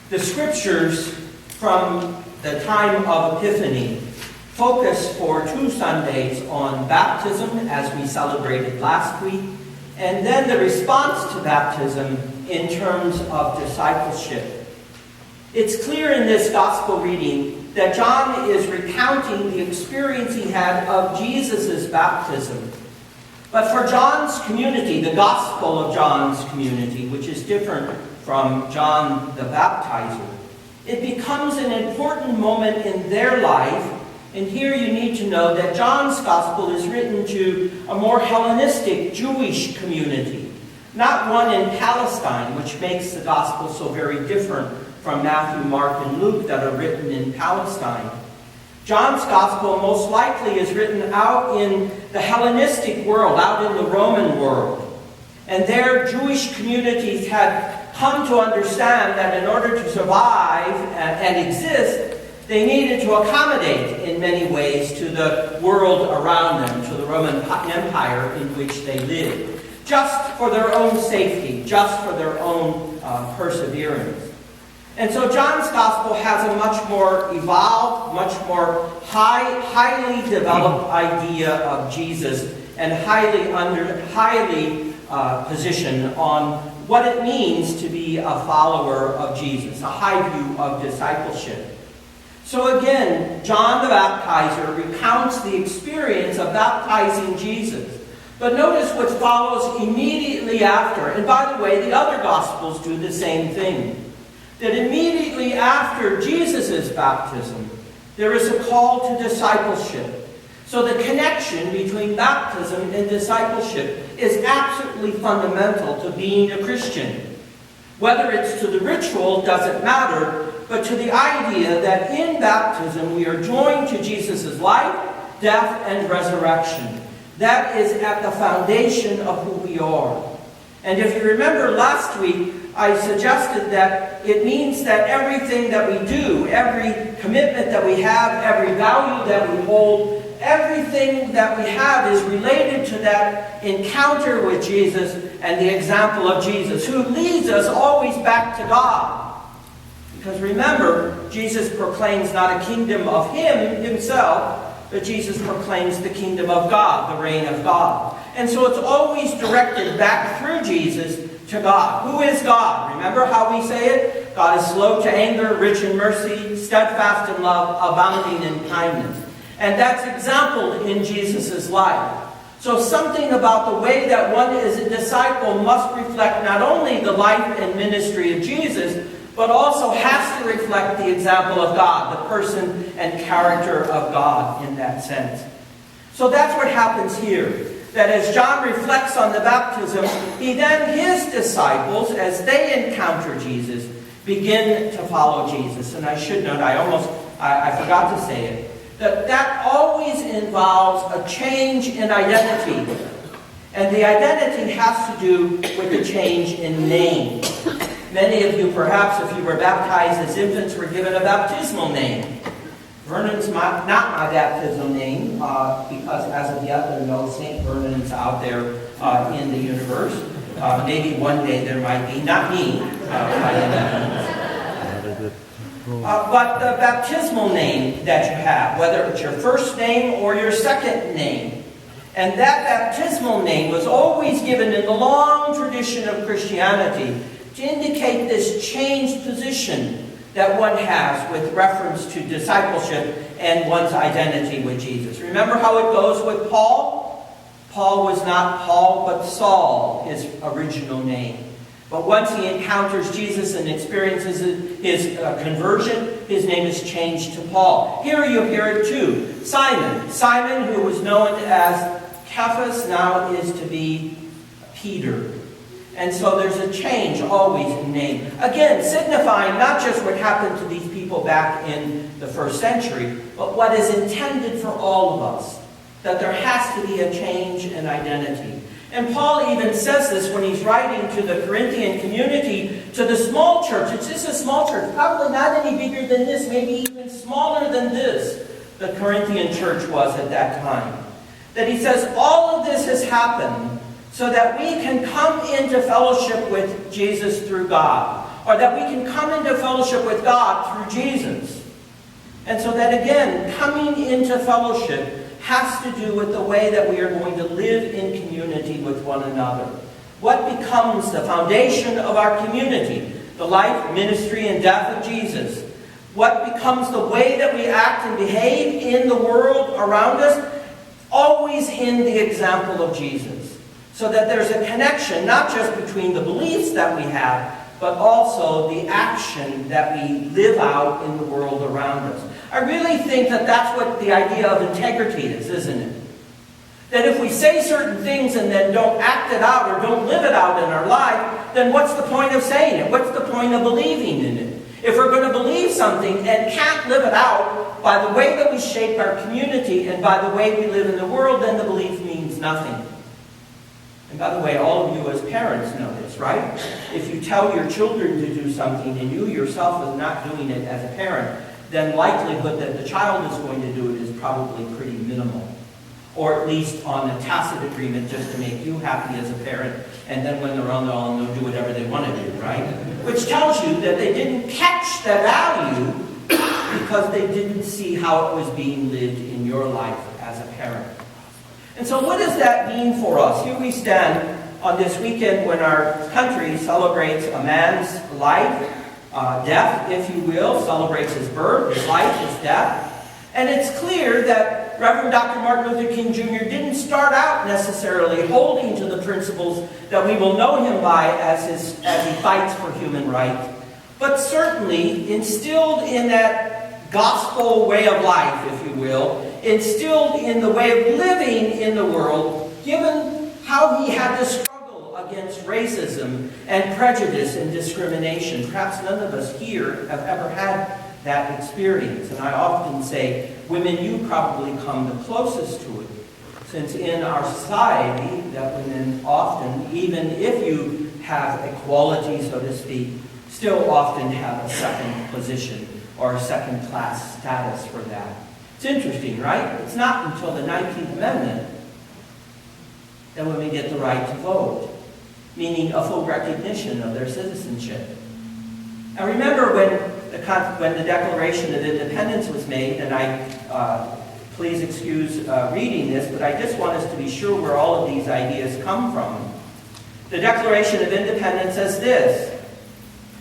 The scriptures from the time of Epiphany focus for 2 Sundays on baptism, as we celebrated last week, and then the response to baptism in terms of discipleship. It's clear in this gospel reading that John is recounting the experience he had of Jesus' baptism. But for John's community, the Gospel of John's community, which is different from John the Baptizer, it becomes an important moment in their life. And here you need to know that John's Gospel is written to a more Hellenistic Jewish community, not one in Palestine, which makes the Gospel so very different from Matthew, Mark, and Luke that are written in Palestine. John's Gospel most likely is written out in the Hellenistic world, out in the Roman world. And their Jewish communities had come to understand that in order to survive and exist, they needed to accommodate in many ways to the world around them, to the Roman Empire in which they lived, just for their own safety, just for their own perseverance. And so John's Gospel has a much more evolved, much more highly developed idea of Jesus and highly positioned on what it means to be a follower of Jesus, a high view of discipleship. So again, John the Baptizer recounts the experience of baptizing Jesus. But notice what follows immediately after. And by the way, the other Gospels do the same thing. That immediately after Jesus' baptism, there is a call to discipleship. So the connection between baptism and discipleship is absolutely fundamental to being a Christian. Whether it's to the ritual doesn't matter, but to the idea that in baptism we are joined to Jesus' life, death, and resurrection. That is at the foundation of who we are. And if you remember last week, I suggested that it means that everything that we do, every commitment that we have, every value that we hold, everything that we have is related to that encounter with Jesus and the example of Jesus, who leads us always back to God. Because remember, Jesus proclaims not a kingdom of himself, but Jesus proclaims the kingdom of God, the reign of God. And so it's always directed back through Jesus to God. Who is God? Remember how we say it? God is slow to anger, rich in mercy, steadfast in love, abounding in kindness. And that's exampled in Jesus' life. So something about the way that one is a disciple must reflect not only the life and ministry of Jesus, but also has to reflect the example of God, the person and character of God in that sense. So that's what happens here. That as John reflects on the baptism, his disciples, as they encounter Jesus, begin to follow Jesus. And I should note, I forgot to say it, that always involves a change in identity. And the identity has to do with the change in name. Many of you, perhaps, if you were baptized as infants, were given a baptismal name. Vernon's not my baptismal name, because as of yet there are no St. Vernon's out there in the universe. Maybe one day there might be, not me. But the baptismal name that you have, whether it's your first name or your second name. And that baptismal name was always given in the long tradition of Christianity to indicate this changed position that one has with reference to discipleship and one's identity with Jesus. Remember how it goes with Paul? Paul was not Paul, but Saul, his original name. But once he encounters Jesus and experiences his conversion, his name is changed to Paul. Here you hear it too. Simon. Simon, who was known as Cephas, now is to be Peter. And so there's a change always in name. Again, signifying not just what happened to these people back in the first century, but what is intended for all of us. That there has to be a change in identity. And Paul even says this when he's writing to the Corinthian community, to the small church. It's just a small church, probably not any bigger than this, maybe even smaller than this, the Corinthian church was at that time. That he says, all of this has happened so that we can come into fellowship with Jesus through God. or that we can come into fellowship with God through Jesus. And so that again, coming into fellowship has to do with the way that we are going to live in community with one another. What becomes the foundation of our community? The life, ministry, and death of Jesus. What becomes the way that we act and behave in the world around us? Always in the example of Jesus. So that there's a connection, not just between the beliefs that we have, but also the action that we live out in the world around us. I really think that that's what the idea of integrity is, isn't it? That if we say certain things and then don't act it out or don't live it out in our life, then what's the point of saying it? What's the point of believing in it? If we're going to believe something and can't live it out by the way that we shape our community and by the way we live in the world, then the belief means nothing. And by the way, all of you as parents know this, right? If you tell your children to do something and you yourself are not doing it as a parent, then likelihood that the child is going to do it is probably pretty minimal. Or at least on a tacit agreement just to make you happy as a parent, and then when they're on their own, they'll do whatever they want to do, right? Which tells you that they didn't catch the value because they didn't see how it was being lived in your life as a parent. And so what does that mean for us? Here we stand on this weekend when our country celebrates a man's life, death, if you will, celebrates his birth, his life, his death. And it's clear that Reverend Dr. Martin Luther King Jr. didn't start out necessarily holding to the principles that we will know him by as he fights for human rights, but certainly instilled in that gospel way of life, if you will, instilled in the way of living in the world, given how he had to struggle against racism and prejudice and discrimination. Perhaps none of us here have ever had that experience. And I often say, women, you probably come the closest to it. Since in our society, that women often, even if you have equality, so to speak, still often have a second position or a second-class status for that. It's interesting, right? It's not until the 19th Amendment that women get the right to vote, meaning a full recognition of their citizenship. I remember when the Declaration of Independence was made, and please excuse reading this, but I just want us to be sure where all of these ideas come from. The Declaration of Independence says this: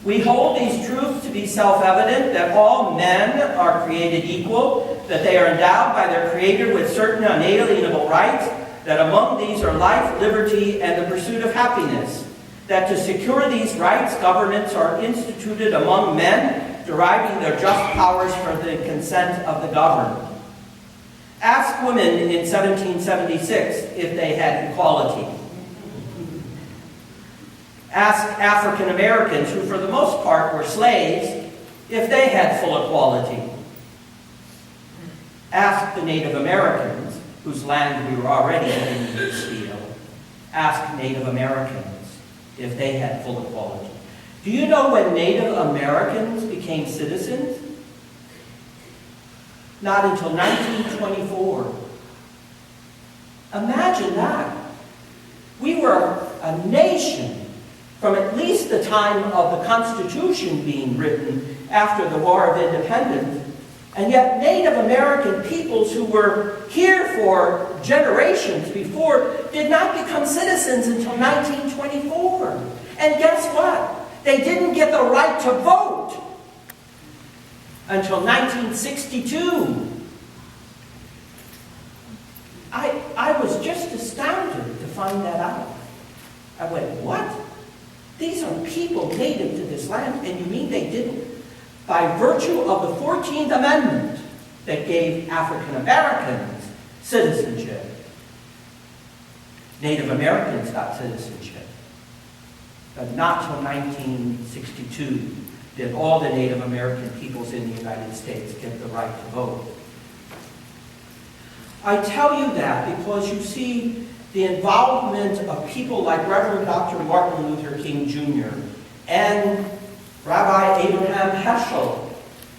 "We hold these truths to be self-evident, that all men are created equal, that they are endowed by their Creator with certain unalienable rights, that among these are life, liberty, and the pursuit of happiness, that to secure these rights, governments are instituted among men, deriving their just powers from the consent of the governed." Ask women in 1776 if they had equality. Ask African Americans, who for the most part were slaves, if they had full equality. Ask the Native Americans, whose land we were already beginning to steal. Ask Native Americans if they had full equality. Do you know when Native Americans became citizens? Not until 1924. Imagine that. We were a nation from at least the time of the Constitution being written after the War of Independence, and yet Native American peoples who were here for generations before did not become citizens until 1924. And guess what? They didn't get the right to vote until 1962. I was just astounded to find that out. I went, what? These are people native to this land, and you mean they didn't? By virtue of the 14th Amendment that gave African Americans citizenship, Native Americans got citizenship. But not till 1962 did all the Native American peoples in the United States get the right to vote. I tell you that because you see the involvement of people like Reverend Dr. Martin Luther King Jr. and Rabbi Abraham Heschel,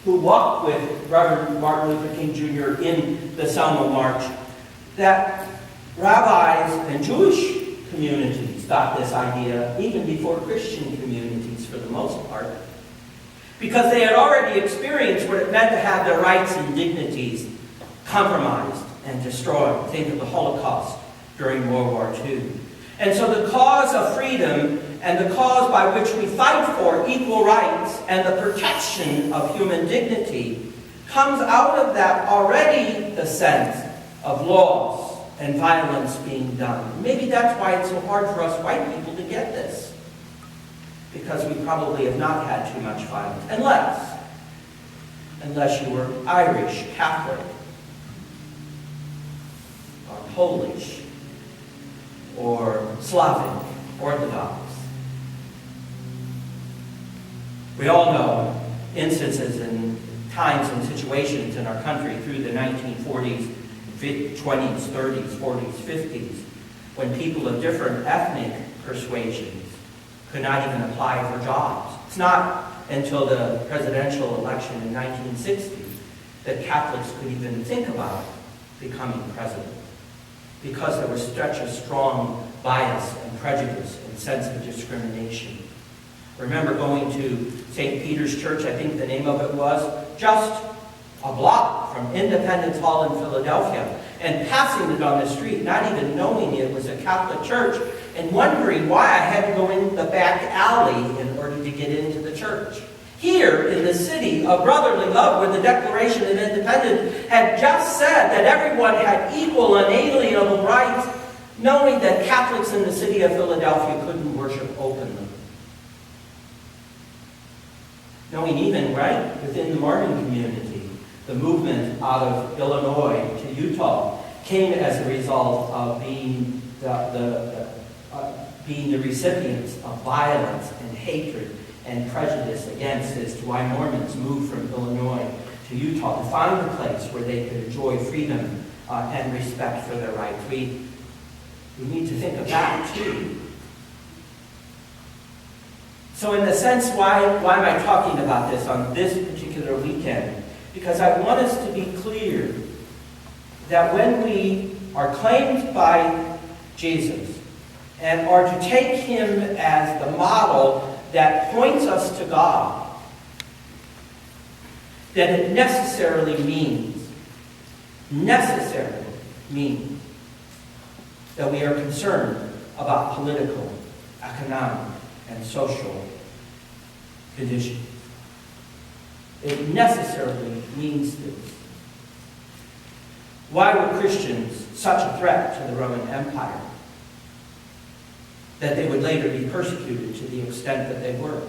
who walked with Reverend Martin Luther King Jr. in the Selma March, that rabbis and Jewish communities got this idea even before Christian communities for the most part, because they had already experienced what it meant to have their rights and dignities compromised and destroyed. Think of the Holocaust during World War II. And so the cause of freedom and the cause by which we fight for equal rights and the protection of human dignity comes out of that already the sense of laws and violence being done. Maybe that's why it's so hard for us white people to get this, because we probably have not had too much violence. Unless you were Irish, Catholic, or Polish, or Slavic, Orthodox. We all know instances and times and situations in our country through the 1940s, 20s, 30s, 40s, 50s, when people of different ethnic persuasions could not even apply for jobs. It's not until the presidential election in 1960 that Catholics could even think about becoming president, because there was such a strong bias and prejudice and sense of discrimination. I remember going to St. Peter's Church, I think the name of it was, just a block from Independence Hall in Philadelphia, and passing it on the street, not even knowing it was a Catholic church, and wondering why I had to go in the back alley in order to get into the church. Here in the city of brotherly love, where the Declaration of Independence had just said that everyone had equal unalienable rights, knowing that Catholics in the city of Philadelphia couldn't worship openly. Knowing even, right, within the Mormon community, the movement out of Illinois to Utah came as a result of being the recipients of violence and hatred and prejudice against, as to why Mormons moved from Illinois to Utah to find a place where they could enjoy freedom and respect for their rights. We need to think of that too. So in the sense, why am I talking about this on this particular weekend? Because I want us to be clear that when we are claimed by Jesus and are to take him as the model that points us to God, that it necessarily means that we are concerned about political, economic, and social conditions. It necessarily means this. Why were Christians such a threat to the Roman Empire that they would later be persecuted to the extent that they were?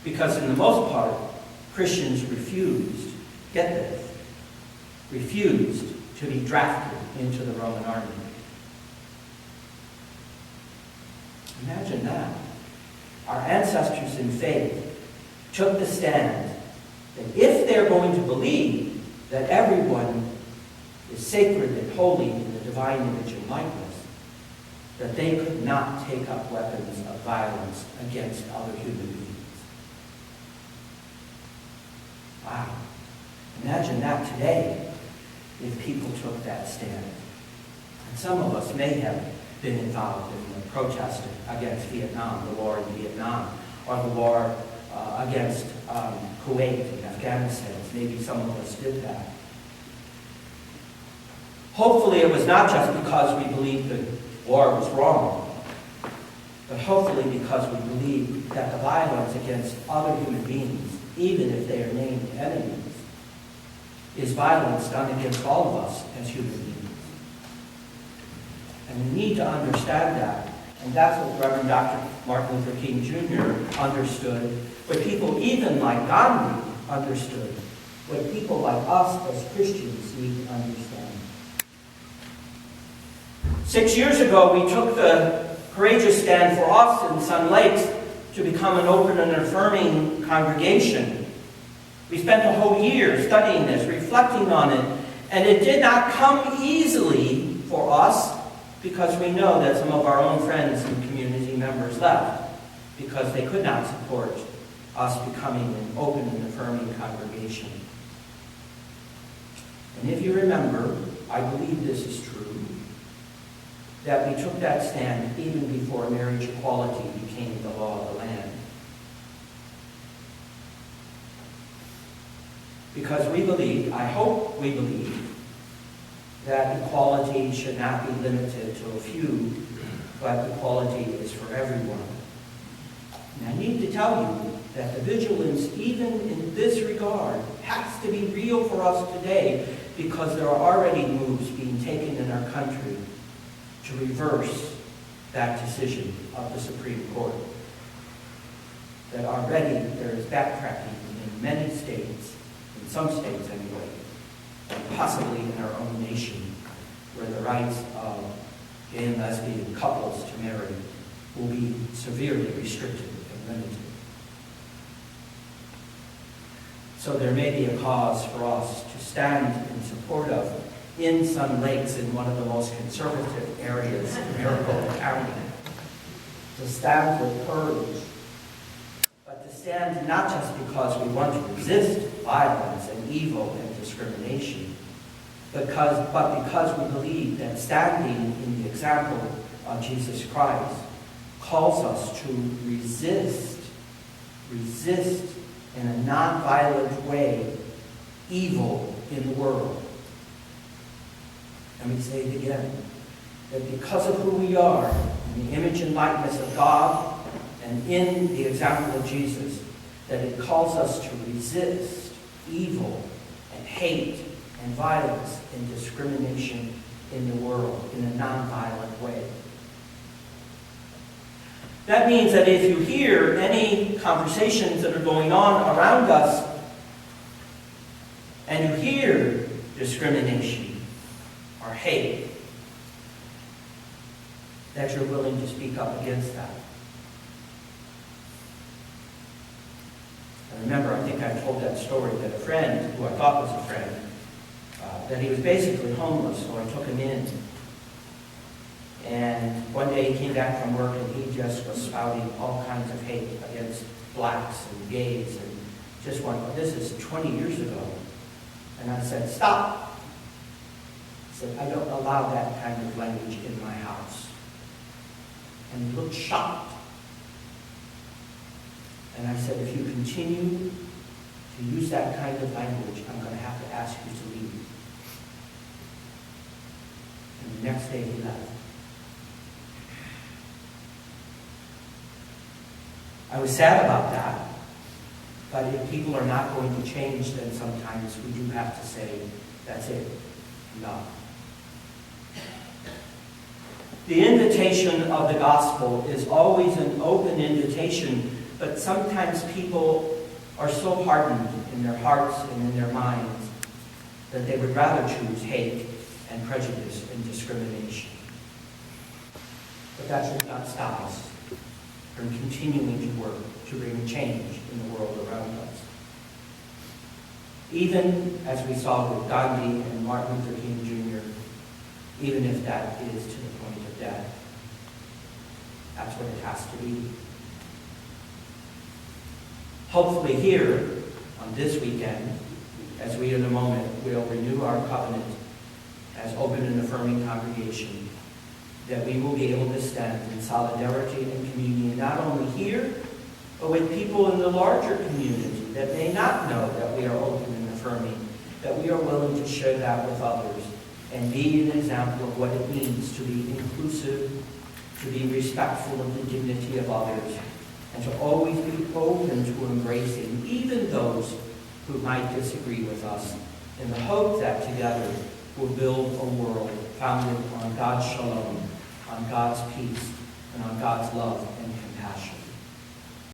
Because in the most part, Christians refused, get this, refused to be drafted into the Roman army. Imagine that. Our ancestors in faith took the stand that if they're going to believe that everyone is sacred and holy in the divine image and likeness, that they could not take up weapons of violence against other human beings. Wow. Imagine that today if people took that stand. And some of us may have been involved in the protest against Vietnam, the war in Vietnam, or the war against Kuwait and Afghanistan. Maybe some of us did that. Hopefully it was not just because we believed the war was wrong, but hopefully because we believe that the violence against other human beings, even if they are named enemies, is violence done against all of us as human beings. And we need to understand that. And that's what Reverend Dr. Martin Luther King Jr. understood, what people even like Gandhi understood, what people like us as Christians need to understand. 6 years ago, we took the courageous stand for us in Sun Lakes to become an open and affirming congregation. We spent a whole year studying this, reflecting on it, and it did not come easily for us, because we know that some of our own friends and community members left because they could not support us becoming an open and affirming congregation. And if you remember, I believe this is true, that we took that stand even before marriage equality became the law of the land. Because we believe, I hope we believe, that equality should not be limited to a few, but equality is for everyone. And I need to tell you that the vigilance, even in this regard, has to be real for us today, because there are already moves being taken in our country to reverse that decision of the Supreme Court. That already there is backtracking in many states, in some states anyway, and possibly in our own nation, where the rights of gay and lesbian couples to marry will be severely restricted and limited. So there may be a cause for us to stand in support of, in some lakes in one of the most conservative areas in Maricopa County, to stand with courage, but to stand not just because we want to resist violence and evil and discrimination, but because we believe that standing in the example of Jesus Christ calls us to resist in a non-violent way evil in the world. Let me say it again, that because of who we are, in the image and likeness of God, and in the example of Jesus, that it calls us to resist evil and hate and violence and discrimination in the world in a non-violent way. That means that if you hear any conversations that are going on around us, and you hear discrimination or hate, that you're willing to speak up against that. I remember, I think I told that story, that a friend, who I thought was a friend, that he was basically homeless, so I took him in. And one day he came back from work and he just was spouting all kinds of hate against blacks and gays, and just went, this is 20 years ago. And I said, stop. I said, I don't allow that kind of language in my house. And he looked shocked. And I said, if you continue to use that kind of language, I'm going to have to ask you to leave. And the next day he left. I was sad about that, but if people are not going to change, then sometimes we do have to say, that's it, no. The invitation of the gospel is always an open invitation, but sometimes people are so hardened in their hearts and in their minds that they would rather choose hate and prejudice and discrimination. But that should not stop us from continuing to work to bring change in the world around us. Even as we saw with Gandhi and Martin Luther King Jr., even if that is to the point of death, that's what it has to be. Hopefully here, on this weekend, as we in a moment will renew our covenant as open and affirming congregation, that we will be able to stand in solidarity and communion, not only here, but with people in the larger community that may not know that we are open and affirming, that we are willing to share that with others and be an example of what it means to be inclusive, to be respectful of the dignity of others, and to always be open to embracing even those who might disagree with us, in the hope that together we'll build a world founded on God's shalom, on God's peace, and on God's love and compassion.